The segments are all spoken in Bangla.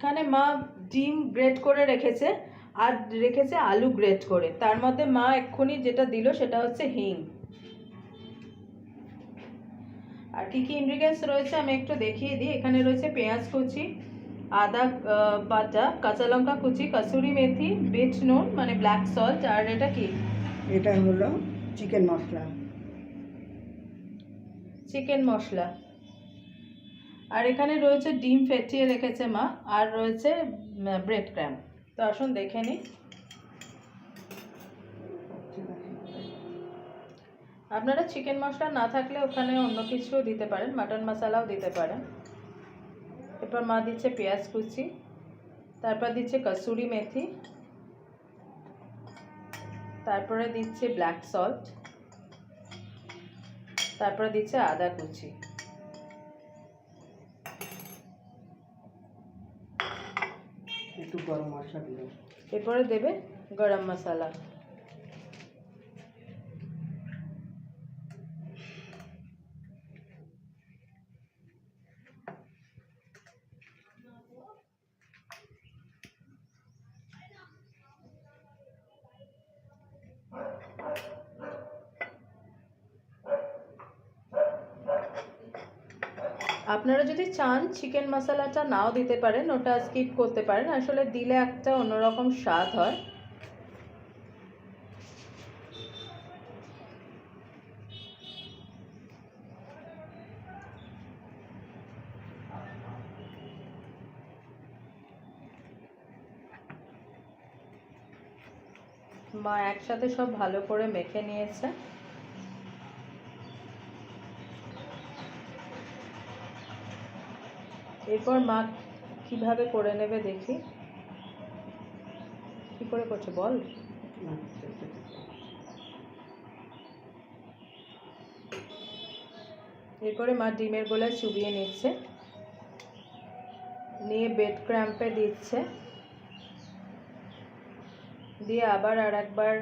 এখানে মা ডিম গ্রেট করে রেখেছে আর রেখেছে আলু গ্রেট করে, তার মধ্যে মা এক্ষুনি যেটা দিল সেটা হচ্ছে হিং। আর কি কি ইনগ্রিডিয়েন্টস রয়েছে আমি একটু দেখিয়ে দিই। এখানে রয়েছে পেঁয়াজ কুচি, আদা বাটা, কাঁচা লঙ্কা কুচি, কসুরি মেথি, বিট নুন মানে ব্ল্যাক সল্ট, আর এটা কি, এটা হলো চিকেন মশলা। চিকেন মশলা। আর এখানে রয়েছে ডিম ফেটিয়ে রেখেছে মা, আর রয়েছে ব্রেড ক্র্যাম্প। তো আসুন দেখে নিই। আপনারা চিকেন মশলা না থাকলে ওখানে অন্য কিছুও দিতে পারেন, মাটন মশলাও দিতে পারেন। এরপর মা দিচ্ছে পেঁয়াজ কুচি, তারপর দিচ্ছে কসুরি মেথি, তারপরে দিচ্ছে ব্ল্যাক সল্ট, তারপরে দিচ্ছে আদা কুচি। একটু গরম মশলা দিলাম। এরপরে দেবে গরম মশলা। আপনারা যদি চান চিকেন মশলাটা নাও দিতে পারেন, ওটা স্কিপ করতে পারেন, আসলে দিলে একটা অন্যরকম স্বাদ হয়। মা একসাথে সব ভালো করে মেখে নিয়েছে। এরপর মা কিভাবে করে নেবে দেখি। কি করে করছে বল। এরপরে মা ডিমের গোলায় চুবিয়ে নিচ্ছে, নিয়ে ব্রেড ক্র্যাম্পে দিচ্ছে, দিয়ে আবার আর একবার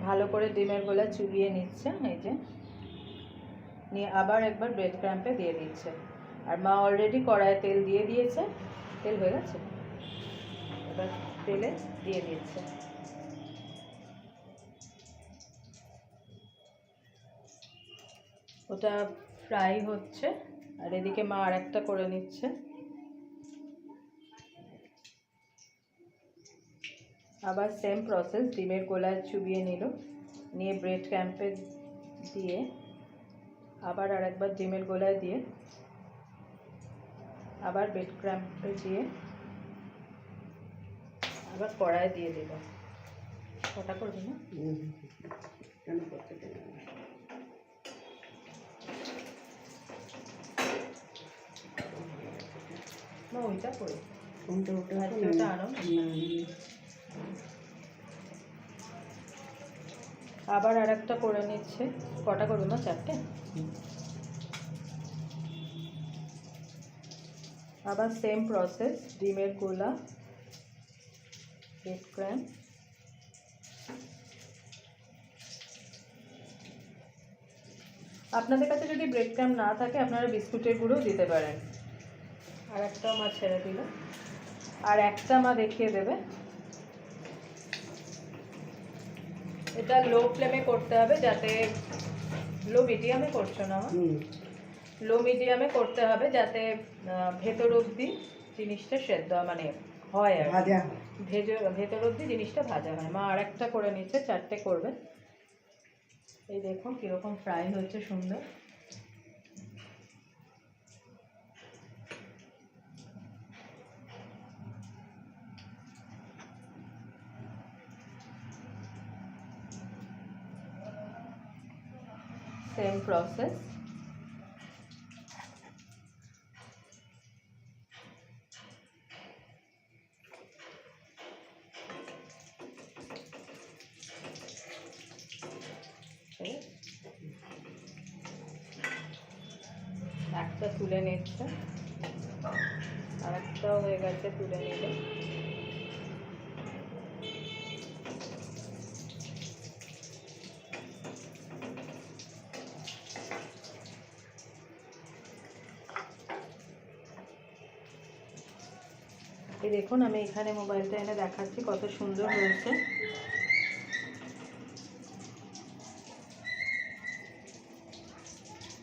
ভালো করে ডিমের গোলা চুবিয়ে নিচ্ছে, এই যে, নিয়ে আবার একবার ব্রেড ক্র্যাম্পে দিয়ে দিচ্ছে। আর মা অলরেডি কড়াইয়ে তেল দিয়ে দিয়েছে, তেল হয়ে গেছে, এবার তেলে দিয়ে দিচ্ছে। ওটা ফ্রাই হচ্ছে, আর এদিকে মা আর একটা করে নিচ্ছে। আবার সেম প্রসেস, ডিমের গোলায় চুবিয়ে নিল, নিয়ে ব্রেড ক্র্যাম্পে দিয়ে আবার আর একবার ডিমের গোলায় দিয়ে আবার ব্রেড ক্র্যাম্পে দিয়ে আবার কড়াই দিয়ে দিল। কটা করবি না? কেন করতে চাই না, ওইটা করি, কোনটা ওটা ওটা আনো। আবার আর একটা করে নিচ্ছে। কটা করবো না, চারটে। আবার সেম প্রসেস, ডিমের গোলা, ব্রেড ক্র্যাম্প, আপনাদের কাছে যদি ব্রেড ক্র্যাম্প না থাকে আপনারা বিস্কুটের গুঁড়োও দিতে পারেন। আর একটা মা ছেড়ে দিল, আর একটা মা দেখিয়ে দেবে। এটা লো ফ্লেমে করতে হবে, যাতে লো মিডিয়ামে করছো না, লো মিডিয়ামে করতে হবে, যাতে ভেতর অবধি জিনিসটা সেদ্ধ মানে হয়, আর ভাজা ভেতর অবধি জিনিসটা ভাজা হয়। মা আর একটা করে নিচ্ছে, চারটে করবে। এই দেখো কিরকম ফ্রাই হচ্ছে সুন্দর। Same process. একটা তুলে নিচ্ছে, আর একটাও হয়ে গেছে, তুলে নিলে। এই দেখুন আমি এখানে মোবাইলটা এনে দেখাচ্ছি কত সুন্দর হয়েছে।